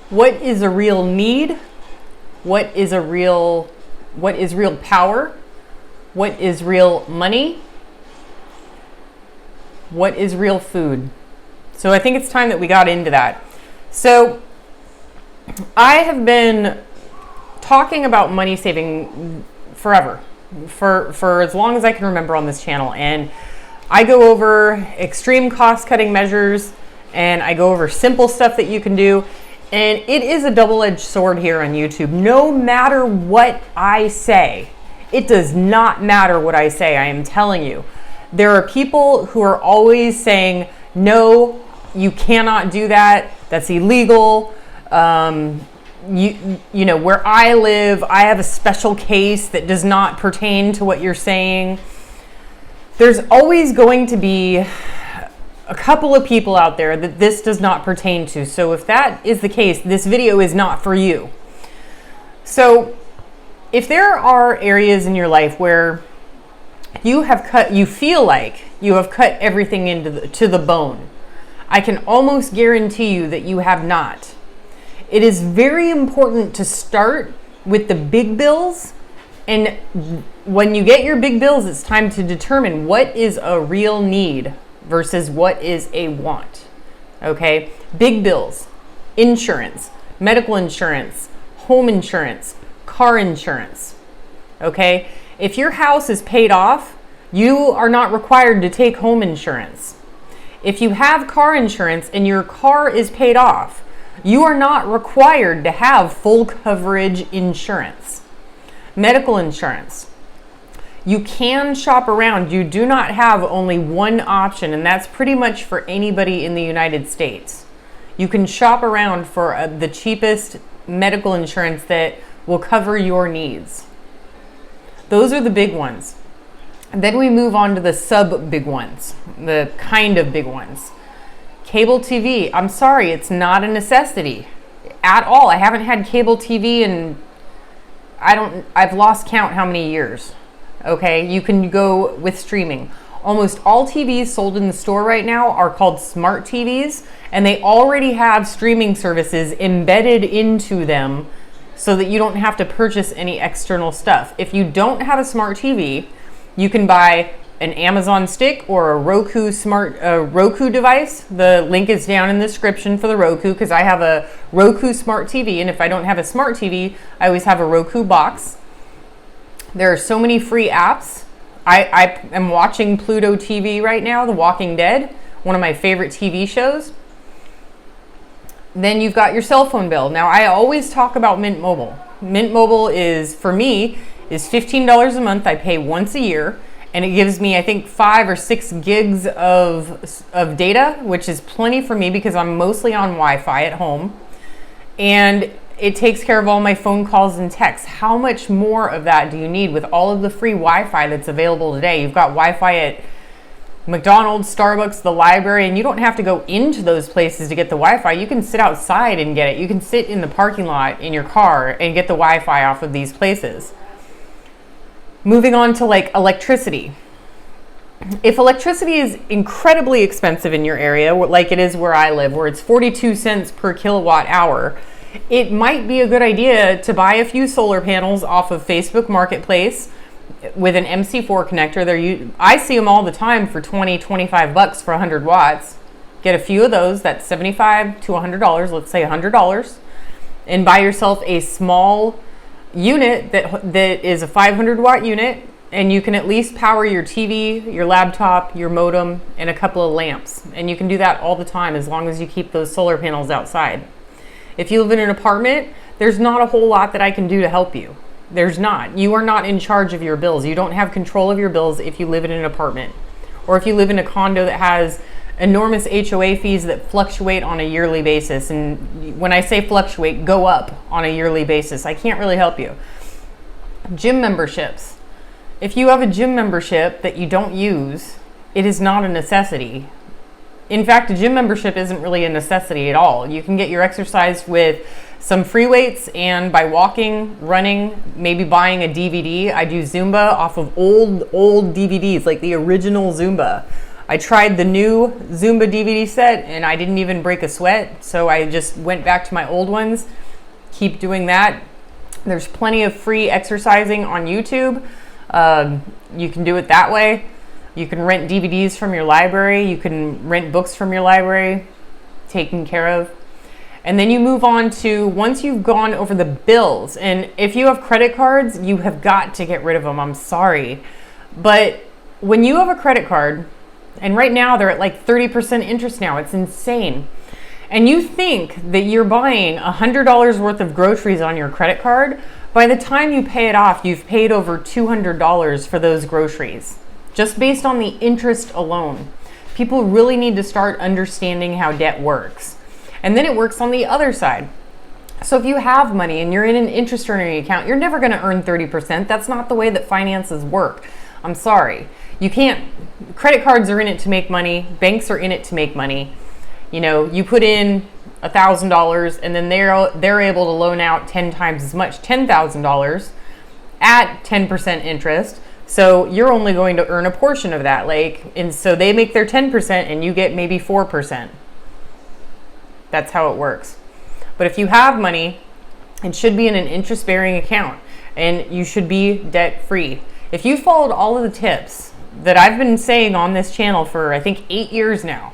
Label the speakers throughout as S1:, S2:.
S1: What is a real need? What is real power? What is real money? What is real food? So I think it's time that we got into that. So I have been talking about money saving forever, for as long as I can remember on this channel. And I go over extreme cost cutting measures, and I go over simple stuff that you can do. And it is a double-edged sword here on YouTube. No matter what I say, it does not matter what I say, I am telling you. There are people who are always saying, no, you cannot do that. That's illegal. You know, where I live, I have a special case that does not pertain to what you're saying. There's always going to be a couple of people out there that this does not pertain to. So if that is the case, this video is not for you. So if there are areas in your life where you feel like you have cut everything to the bone, I can almost guarantee you that you have not. It is very important to start with the big bills. And when you get your big bills, it's time to determine what is a real need versus what is a want. Okay? Big bills, insurance, medical insurance, home insurance, car insurance. Okay? If your house is paid off, you are not required to take home insurance. If you have car insurance and your car is paid off, you are not required to have full coverage insurance. Medical insurance. You can shop around. You do not have only one option, and that's pretty much for anybody in the United States. You can shop around for the cheapest medical insurance that will cover your needs. Those are the big ones. And then we move on to the sub-big ones, the kind of big ones. Cable TV, I'm sorry, it's not a necessity at all. I haven't had cable TV in, I've lost count how many years. Okay, you can go with streaming. Almost all TVs sold in the store right now are called smart TVs, and they already have streaming services embedded into them so that you don't have to purchase any external stuff. If you don't have a smart TV, you can buy an Amazon stick or a Roku device. The link is down in the description for the Roku, because I have a Roku smart TV, and if I don't have a smart TV, I always have a Roku box. There are so many free apps. I am watching Pluto TV right now, The Walking Dead, one of my favorite TV shows. Then you've got your cell phone bill. Now, I always talk about Mint Mobile. Mint Mobile is, for me, is $15 a month. I pay once a year, and it gives me, I think, 5 or 6 gigs of data, which is plenty for me because I'm mostly on Wi-Fi at home. And it takes care of all my phone calls and texts. How much more of that do you need with all of the free Wi-Fi that's available today? You've got Wi-Fi at McDonald's, Starbucks, the library, and you don't have to go into those places to get the Wi-Fi. You can sit outside and get it. You can sit in the parking lot in your car and get the Wi-Fi off of these places. Moving on to like electricity. If electricity is incredibly expensive in your area, like it is where I live, where it's 42 cents per kilowatt hour, it might be a good idea to buy a few solar panels off of Facebook Marketplace with an MC4 connector. I see them all the time for 20, 25 bucks for 100 watts. Get a few of those, that's $75 to $100, let's say $100, and buy yourself a small unit that is a 500 watt unit, and you can at least power your TV, your laptop, your modem, and a couple of lamps. And you can do that all the time as long as you keep those solar panels outside. If you live in an apartment, there's not a whole lot that I can do to help you. There's not. You are not in charge of your bills. You don't have control of your bills if you live in an apartment. Or if you live in a condo that has enormous HOA fees that fluctuate on a yearly basis. And when I say fluctuate, go up on a yearly basis. I can't really help you. Gym memberships. If you have a gym membership that you don't use, it is not a necessity. In fact, a gym membership isn't really a necessity at all. You can get your exercise with some free weights and by walking, running, maybe buying a DVD. I do Zumba off of old DVDs, like the original Zumba. I tried the new Zumba DVD set and I didn't even break a sweat. So I just went back to my old ones. Keep doing that. There's plenty of free exercising on YouTube. You can do it that way. You can rent DVDs from your library. You can rent books from your library. Taken care of. And then you move on to, once you've gone over the bills, and if you have credit cards, you have got to get rid of them. I'm sorry. But when you have a credit card, and right now they're at like 30% interest now, it's insane. And you think that you're buying $100 worth of groceries on your credit card, by the time you pay it off, you've paid over $200 for those groceries, just based on the interest alone. People really need to start understanding how debt works. And then it works on the other side. So if you have money and you're in an interest earning account, you're never going to earn 30%. That's not the way that finances work. I'm sorry. You can't, credit cards are in it to make money. Banks are in it to make money. You know, you put in $1,000 and then they're able to loan out 10 times as much, $10,000 at 10% interest. So you're only going to earn a portion of that. And so they make their 10% and you get maybe 4%. That's how it works. But if you have money, it should be in an interest-bearing account and you should be debt-free. If you followed all of the tips that I've been saying on this channel for, I think, 8 years now,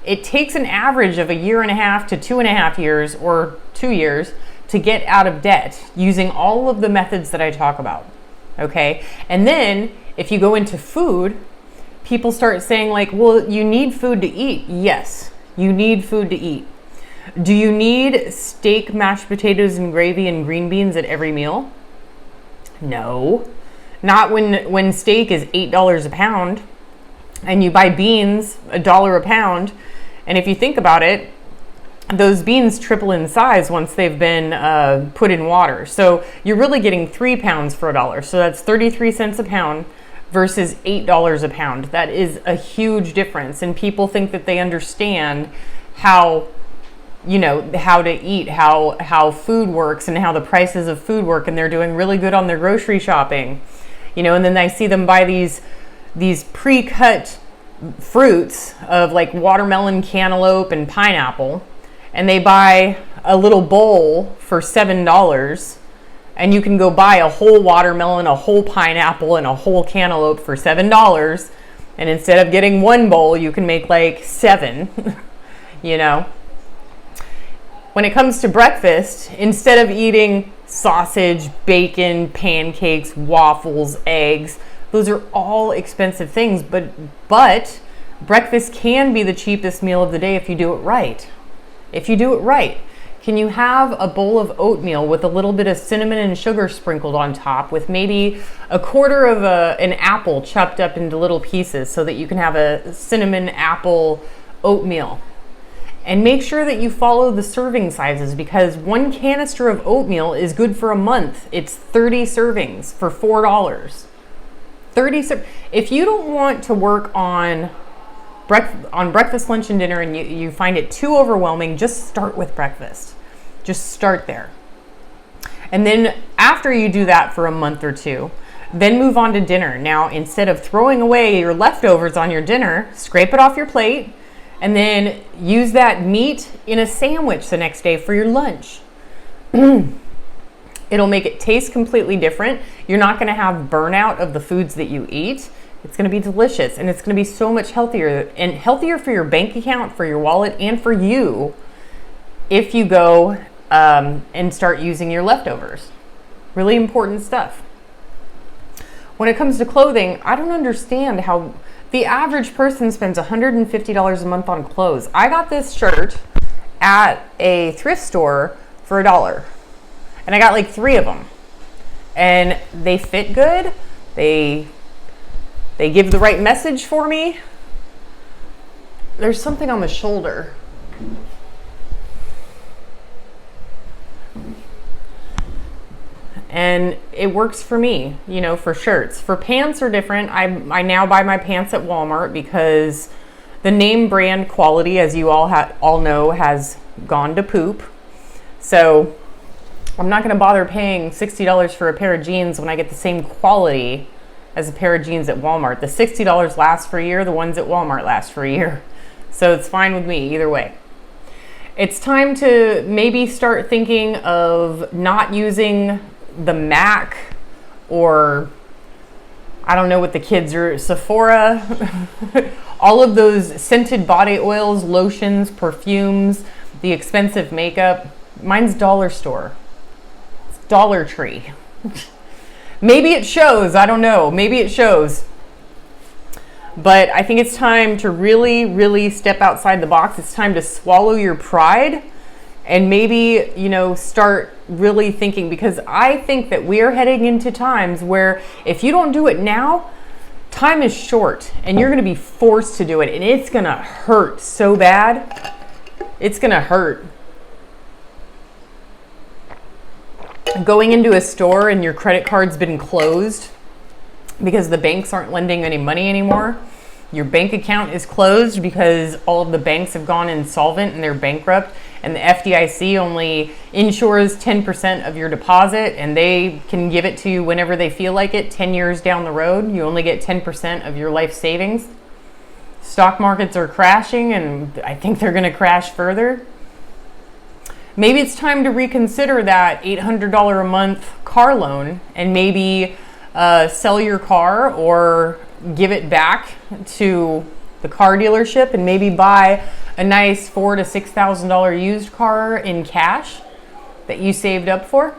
S1: it takes an average of 1.5 to 2.5 years or 2 years to get out of debt using all of the methods that I talk about, okay? And then if you go into food, people start saying like, well, you need food to eat. Yes, you need food to eat. Do you need steak, mashed potatoes, and gravy and green beans at every meal? No. Not when steak is $8 a pound and you buy beans $1 a pound. And if you think about it, those beans triple in size once they've been put in water. So you're really getting 3 pounds for $1. So that's 33 cents a pound versus $8 a pound. That is a huge difference. And people think that they understand how, you know, how to eat, how food works and how the prices of food work, and they're doing really good on their grocery shopping, you know. And then I see them buy these pre-cut fruits of like watermelon, cantaloupe, and pineapple, and they buy a little bowl for $7, and you can go buy a whole watermelon, a whole pineapple, and a whole cantaloupe for $7, and instead of getting one bowl, you can make like 7, you know. When it comes to breakfast, instead of eating sausage, bacon, pancakes, waffles, eggs, those are all expensive things, but breakfast can be the cheapest meal of the day if you do it right. If you do it right. Can you have a bowl of oatmeal with a little bit of cinnamon and sugar sprinkled on top with maybe a quarter of an apple chopped up into little pieces so that you can have a cinnamon apple oatmeal? And make sure that you follow the serving sizes, because one canister of oatmeal is good for a month. It's 30 servings for $4. If you don't want to work on breakfast, lunch, and dinner, and you find it too overwhelming, just start with breakfast. Just start there. And then after you do that for a month or two, then move on to dinner. Now, instead of throwing away your leftovers on your dinner, scrape it off your plate, and then use that meat in a sandwich the next day for your lunch. It'll make it taste completely different. You're not gonna have burnout of the foods that you eat. It's gonna be delicious, and it's gonna be so much healthier, and healthier for your bank account, for your wallet, and for you if you go and start using your leftovers. Really important stuff. When it comes to clothing, I don't understand how the average person spends $150 a month on clothes. I got this shirt at a thrift store for $1. And I got like 3 of them. And they fit good. They give the right message for me. There's something on the shoulder. And it works for me, you know, for shirts. For pants are different. I now buy my pants at Walmart because the name brand quality, as you all know, has gone to poop. So I'm not going to bother paying $60 for a pair of jeans when I get the same quality as a pair of jeans at Walmart. The $60 lasts for a year, the ones at Walmart last for a year. So it's fine with me either way. It's time to maybe start thinking of not using the MAC, or I don't know what the kids are, Sephora, all of those scented body oils, lotions, perfumes, the expensive makeup. Mine's dollar store. It's Dollar Tree. Maybe it shows, I don't know. Maybe it shows. But I think it's time to really, really step outside the box. It's time to swallow your pride and maybe, start really thinking, because I think that we are heading into times where if you don't do it now, time is short and you're going to be forced to do it, and it's going to hurt so bad. It's going to hurt. Going into a store and your credit card's been closed because the banks aren't lending any money anymore. Your bank account is closed because all of the banks have gone insolvent and they're bankrupt, and the FDIC only insures 10% of your deposit, and they can give it to you whenever they feel like it. 10 years down the road, you only get 10% of your life savings. Stock markets are crashing, and I think they're going to crash further. Maybe it's time to reconsider that $800 a month car loan and maybe sell your car or give it back to the car dealership and maybe buy a nice $4,000 to $6,000 used car in cash that you saved up for.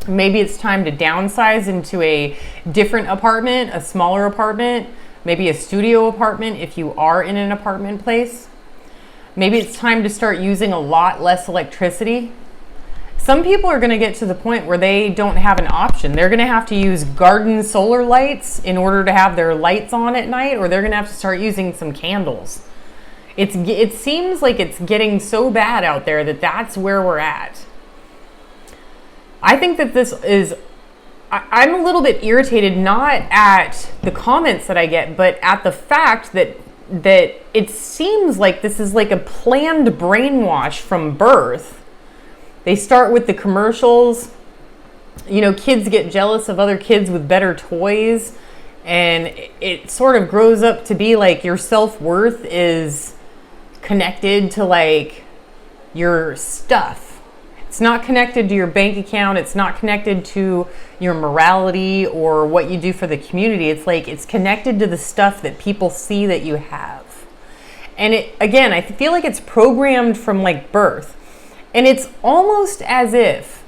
S1: Maybe it's time to downsize into a different apartment, a smaller apartment, maybe a studio apartment if you are in an apartment place. Maybe it's time to start using a lot less electricity. Some people are going to get to the point where they don't have an option. They're going to have to use garden solar lights in order to have their lights on at night, or they're going to have to start using some candles. It seems like it's getting so bad out there that that's where we're at. I think that this is, I'm a little bit irritated, not at the comments that I get, but at the fact that it seems like this is like a planned brainwash from birth. They start with the commercials. Kids get jealous of other kids with better toys, and it sort of grows up to be like your self-worth is connected to like your stuff. It's not connected to your bank account. It's not connected to your morality or what you do for the community. It's like it's connected to the stuff that people see that you have. And I feel like it's programmed from like birth. And it's almost as if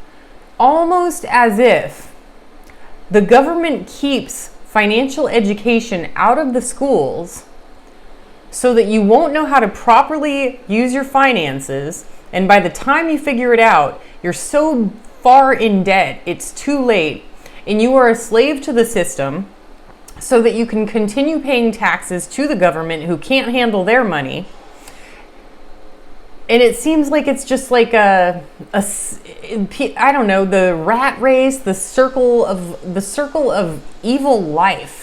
S1: the government keeps financial education out of the schools so that you won't know how to properly use your finances. And by the time you figure it out, you're so far in debt, it's too late. And you are a slave to the system so that you can continue paying taxes to the government who can't handle their money. And it seems like it's just like I don't know, the rat race, the circle of evil life.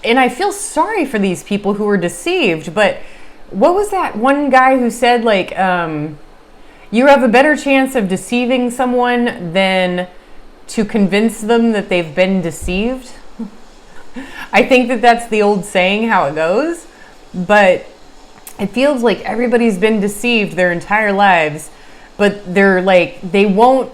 S1: And I feel sorry for these people who were deceived. But what was that one guy who said, like, you have a better chance of deceiving someone than to convince them that they've been deceived? I think that that's the old saying, how it goes. But it feels like everybody's been deceived their entire lives, but they won't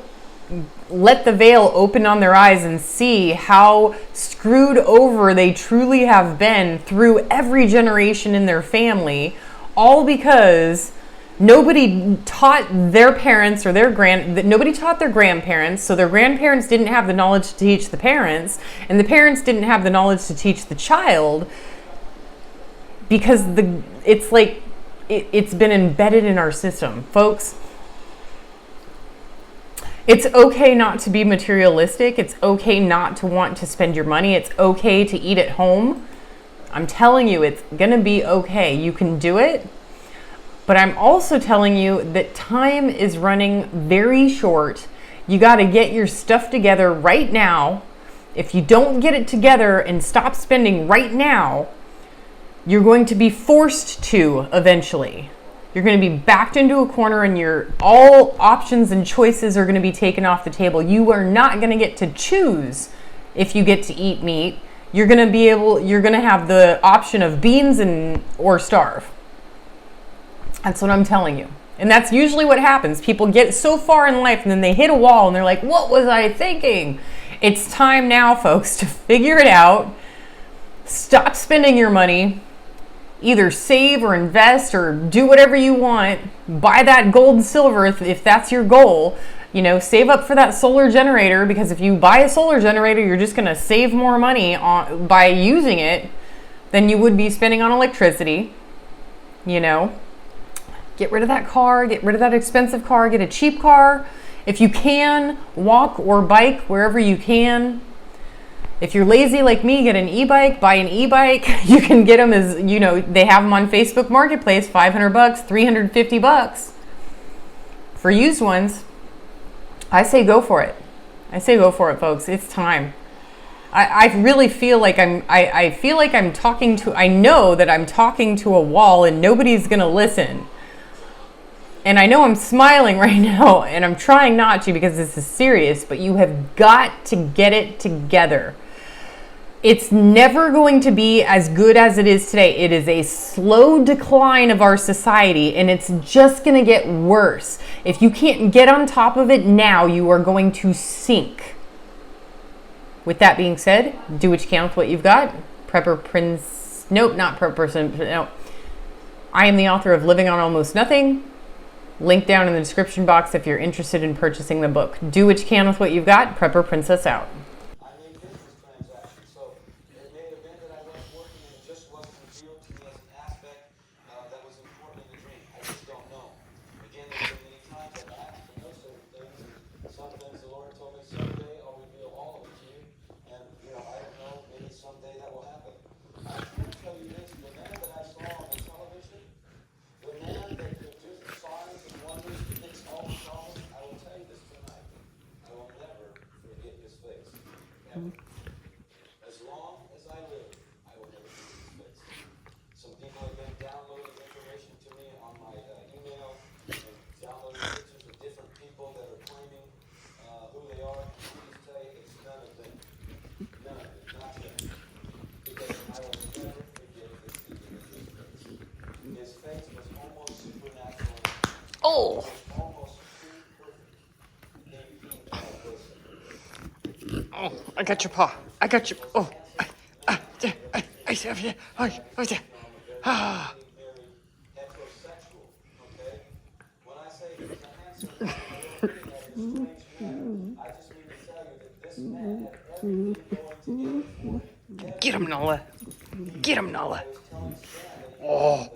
S1: let the veil open on their eyes and see how screwed over they truly have been through every generation in their family, all because nobody taught their parents or nobody taught their grandparents, so their grandparents didn't have the knowledge to teach the parents, and the parents didn't have the knowledge to teach the child, because it's been embedded in our system. Folks, it's okay not to be materialistic. It's okay not to want to spend your money. It's okay to eat at home. I'm telling you, it's gonna be okay. You can do it. But I'm also telling you that time is running very short. You got to get your stuff together right now. If you don't get it together and stop spending right now, you're going to be forced to eventually. You're going to be backed into a corner, and all options and choices are going to be taken off the table. You are not going to get to choose if you get to eat meat, you're going to have the option of beans or starve. That's what I'm telling you. And that's usually what happens. People get so far in life and then they hit a wall and they're like, what was I thinking? It's time now, folks, to figure it out. Stop spending your money. Either save or invest or do whatever you want. Buy that gold and silver if that's your goal. Save up for that solar generator, because if you buy a solar generator, you're just going to save more money by using it than you would be spending on electricity. Get rid of that car, get rid of that expensive car, get a cheap car. If you can, walk or bike wherever you can. If you're lazy like me, get an e-bike, buy an e-bike. You can get them they have them on Facebook Marketplace, $500, $350 for used ones. I say go for it. Folks. It's time. I really feel like I know that I'm talking to a wall and nobody's going to listen. And I know I'm smiling right now, and I'm trying not to because this is serious, but you have got to get it together. It's never going to be as good as it is today. It is a slow decline of our society, and it's just going to get worse. If you can't get on top of it now, you are going to sink. With that being said, do what you can with what you've got. Prepper Prince. Nope, not Prepper. No. I am the author of Living on Almost Nothing. Link down in the description box if you're interested in purchasing the book. Do what you can with what you've got. Prepper Princess out.
S2: I made business transactions, so it may have been that I wasn't working and it just wasn't revealed to me as an aspect that was important in the dream. I just don't know. Again, there's been many times I've asked to know certain things, and some things the Lord told me someday I'll reveal all of it to you, and I don't know, maybe someday that will happen. I can tell you this, the man that I saw on the television, the man that could do the signs and wonders to fix all the problems, I will tell you this tonight, I will never forget his face. Never. As long as I live, I will never forget his face. Some people have been downloading information to me on my email and downloading pictures of different people that are claiming who they are. Please tell you, it's none of them. None of them, not them. Because I will never forget this evening of his face. His face was almost supernatural.
S1: Oh.
S2: Almost too perfect.
S1: Oh, I got your paw. I got your. Oh. Ah.
S2: Heterosexual, okay? When I say he's a handsome man, I don't mean that in a strange manner. I just mean to tell you that this man had everything going together for him.
S1: Get him, Nola. Get him, Nola. Oh.